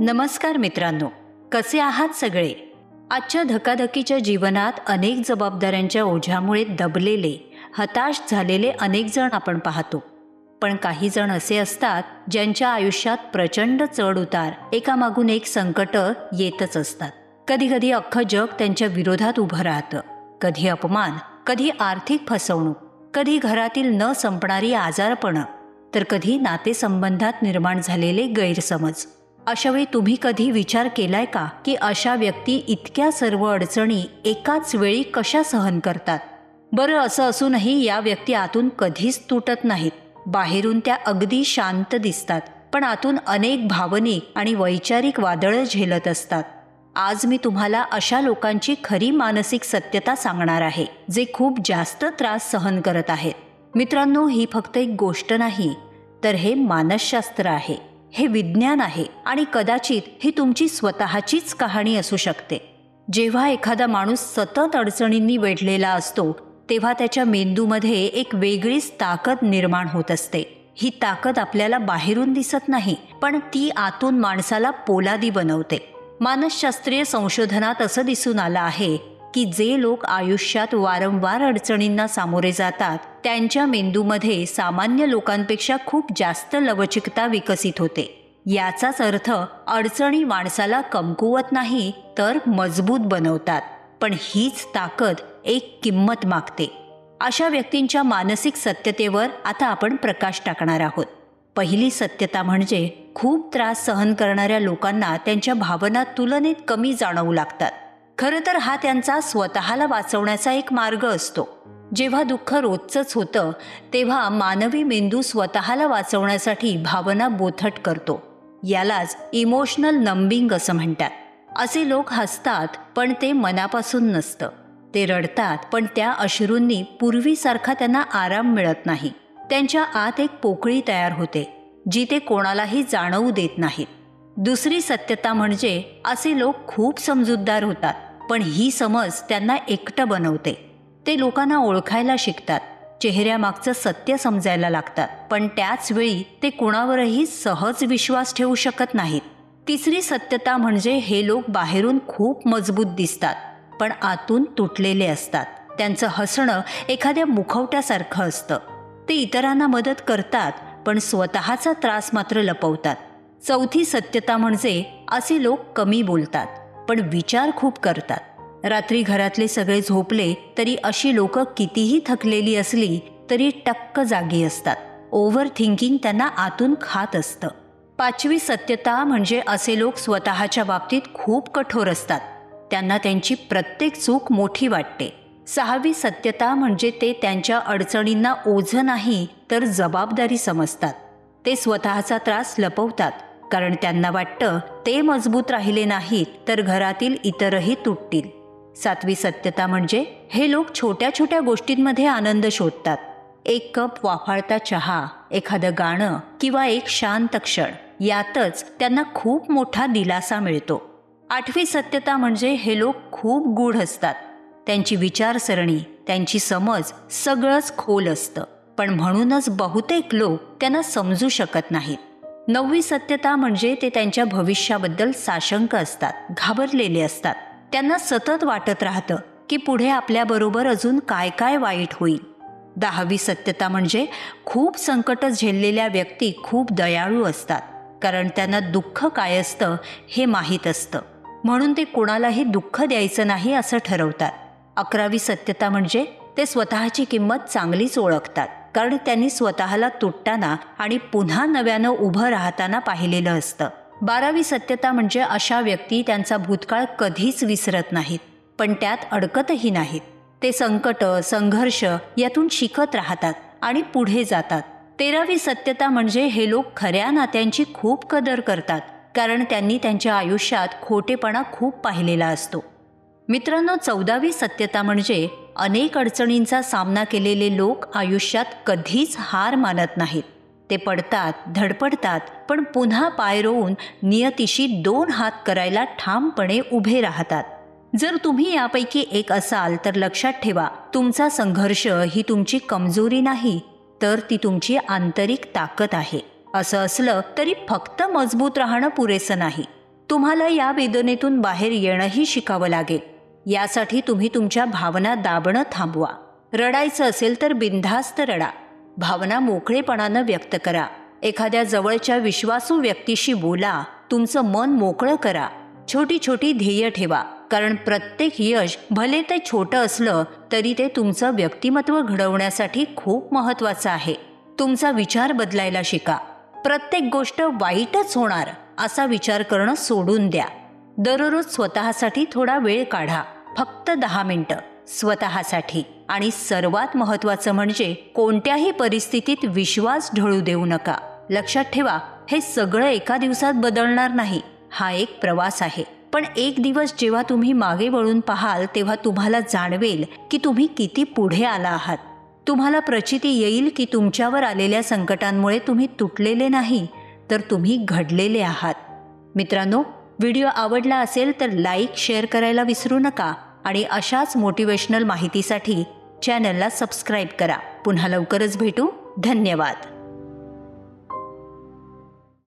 नमस्कार मित्रांनो, कसे आहात सगळे? आजच्या धकाधकीच्या जीवनात अनेक जबाबदाऱ्यांच्या ओझ्यामुळे दबलेले, हताश झालेले अनेक जण आपण पाहतो. पण काही जण असे असतात ज्यांच्या आयुष्यात प्रचंड चढ उतार, एकामागून एक संकट येतच असतात. कधी कधी अख्खं जग त्यांच्या विरोधात उभं राहतं. कधी अपमान, कधी आर्थिक फसवणूक, कधी घरातील न संपणारी आजारपणं, तर कधी नातेसंबंधात निर्माण झालेले गैरसमज. अशावेळी तुम्ही कधी विचार केलाय का की अशा व्यक्ती इतक्या सर्व अडचणी एकाच वेळी कशा सहन करतात? बरं, असं असूनही या व्यक्ती आतून कधीच तुटत नाहीत. बाहेरून त्या अगदी शांत दिसतात, पण आतून अनेक भावनिक आणि वैचारिक वादळं झेलत असतात. आज मी तुम्हाला अशा लोकांची खरी मानसिक सत्यता सांगणार आहे, जे खूप जास्त त्रास सहन करत आहेत. मित्रांनो, ही फक्त एक गोष्ट नाही, तर हे मानसशास्त्र आहे, हे विज्ञान आहे आणि कदाचित ही तुमची स्वतःचीच कहाणी असू शकते. जेव्हा एखादा माणूस सतत अडचणींनी वेढलेला असतो, तेव्हा त्याच्या मेंदूमध्ये एक वेगळीच ताकद निर्माण होत असते. ही ताकद आपल्याला बाहेरून दिसत नाही, पण ती आतून माणसाला पोलादी बनवते. मानसशास्त्रीय संशोधनात असं दिसून आलं आहे की जे लोक आयुष्यात वारंवार अडचणींना सामोरे जातात, त्यांच्या मेंदूमध्ये सामान्य लोकांपेक्षा खूप जास्त लवचिकता विकसित होते. याचाच अर्थ अडचणी माणसाला कमकुवत नाही, तर मजबूत बनवतात. पण हीच ताकद एक किंमत मागते. अशा व्यक्तींच्या मानसिक सत्यतेवर आता आपण प्रकाश टाकणार आहोत. पहिली सत्यता म्हणजे खूप त्रास सहन करणाऱ्या लोकांना त्यांच्या भावना तुलनेत कमी जाणवू लागतात. खरं तर हा त्यांचा स्वतःला वाचवण्याचा एक मार्ग असतो. जेव्हा दुःख रोजचंच होतं, तेव्हा मानवी मेंदू स्वतःला वाचवण्यासाठी भावना बोथट करतो. यालाच इमोशनल नंबिंग असं म्हणतात. असे लोक हसतात, पण ते मनापासून नसतं. ते रडतात, पण त्या अश्रूंनी पूर्वीसारखा त्यांना आराम मिळत नाही. त्यांच्या आत एक पोकळी तयार होते, जी ते कोणालाही जाणवू देत नाहीत. दुसरी सत्यता म्हणजे असे लोक खूप समजूतदार होतात, पण ही समज त्यांना एकटं बनवते. ते लोकांना ओळखायला शिकतात, चेहऱ्यामागचं सत्य समजायला लागतात, पण त्याच वेळी ते कुणावरही सहज विश्वास ठेवू शकत नाहीत. तिसरी सत्यता म्हणजे हे लोक बाहेरून खूप मजबूत दिसतात, पण आतून तुटलेले असतात. त्यांचं हसणं एखाद्या मुखवट्यासारखं असतं. ते इतरांना मदत करतात, पण स्वतःचा त्रास मात्र लपवतात. चौथी सत्यता म्हणजे असे लोक कमी बोलतात, पण विचार खूप करतात. रात्री घरातले सगळे झोपले तरी अशी लोक कितीही थकलेली असली तरी टक्क जागी असतात. ओव्हर थिंकिंग त्यांना आतून खात असतं. पाचवी सत्यता म्हणजे असे लोक स्वतःच्या बाबतीत खूप कठोर असतात. त्यांना त्यांची प्रत्येक चूक मोठी वाटते. सहावी सत्यता म्हणजे ते त्यांच्या अडचणींना ओझं नाही, तर जबाबदारी समजतात. ते स्वतःचा त्रास लपवतात, कारण त्यांना वाटतं ते मजबूत राहिले नाहीत तर घरातील इतरही तुटतील. सातवी सत्यता म्हणजे हे लोक छोट्या छोट्या गोष्टींमध्ये आनंद शोधतात. एक कप वाफाळता चहा, एखादं गाणं किंवा एक शांत क्षण, यातच त्यांना खूप मोठा दिलासा मिळतो. आठवी सत्यता म्हणजे हे लोक खूप गूढ असतात. त्यांची विचारसरणी, त्यांची समज सगळंच खोल असतं, पण म्हणूनच बहुतेक लोक त्यांना समजू शकत नाहीत. नववी सत्यता म्हणजे ते त्यांच्या भविष्याबद्दल साशंक असतात, घाबरलेले असतात. त्यांना सतत वाटत राहतं की पुढे आपल्याबरोबर अजून काय काय वाईट होईल. दहावी सत्यता म्हणजे खूप संकट झेललेल्या व्यक्ती खूप दयाळू असतात, कारण त्यांना दुःख काय असतं हे माहीत असतं, म्हणून ते कोणालाही दुःख द्यायचं नाही असं ठरवतात. 11वी सत्यता म्हणजे ते स्वतःची किंमत चांगलीच ओळखतात, कारण त्यांनी स्वतःला तुटताना आणि पुन्हा नव्यानं उभं राहताना पाहिलेलं असतं. 12वी सत्यता म्हणजे अशा व्यक्ती त्यांचा भूतकाळ कधीच विसरत नाहीत, पण त्यात अडकतही नाहीत. ते संकट, संघर्ष यातून शिकत राहतात आणि पुढे जातात. 13वी सत्यता म्हणजे हे लोक खऱ्या नात्यांची खूप कदर करतात, कारण त्यांनी त्यांच्या आयुष्यात खोटेपणा खूप पाहिलेला असतो. मित्रांनो, 14वी सत्यता म्हणजे अनेक अडचणींचा सामना केलेले लोक आयुष्यात कधीच हार मानत नाहीत. ते पडतात, धडपडतात, पण पुन्हा पाय रोवून नियतीशी 2 हात करायला ठामपणे उभे राहतात. जर तुम्ही यापैकी एक असाल तर लक्षात ठेवा, तुमचा संघर्ष ही तुमची कमजोरी नाही, तर ती तुमची आंतरिक ताकद आहे. असं असलं तरी फक्त मजबूत राहणं पुरेसं नाही. तुम्हाला या वेदनेतून बाहेर येणंही शिकावं लागेल. यासाठी तुम्ही तुमच्या भावना दाबणं थांबवा. रडायचं असेल तर बिनधास्त रडा. भावना मोकळेपणानं व्यक्त करा. एखाद्या जवळच्या विश्वासू व्यक्तीशी बोला. तुमचं मन मोकळं करा. छोटी छोटी ध्येय ठेवा, कारण प्रत्येक यश भले ते छोटं असलं तरी ते तुमचं व्यक्तिमत्व घडवण्यासाठी खूप महत्त्वाचं आहे. तुमचा विचार बदलायला शिका. प्रत्येक गोष्ट वाईटच होणार असा विचार करणं सोडून द्या. दररोज स्वतःसाठी थोडा वेळ काढा. फक्त 10 मिनिटं स्वतःसाठी. आणि सर्वात महत्त्वाचं म्हणजे कोणत्याही परिस्थितीत विश्वास ढळू देऊ नका. लक्षात ठेवा, हे सगळं एका दिवसात बदलणार नाही. हा एक प्रवास आहे. पण एक दिवस जेव्हा तुम्ही मागे वळून पाहाल तेव्हा तुम्हाला जाणवेल की तुम्ही किती पुढे आला आहात. तुम्हाला प्रचिती येईल की तुमच्यावर आलेल्या संकटांमुळे तुम्ही तुटलेले नाही, तर तुम्ही घडलेले आहात. मित्रांनो, व्हिडिओ आवडला असेल तर लाईक, शेअर करायला विसरू नका. आणि अशाच मोटिवेशनल माहितीसाठी चॅनलला सबस्क्राईब करा. पुन्हा लवकरच भेटू. धन्यवाद.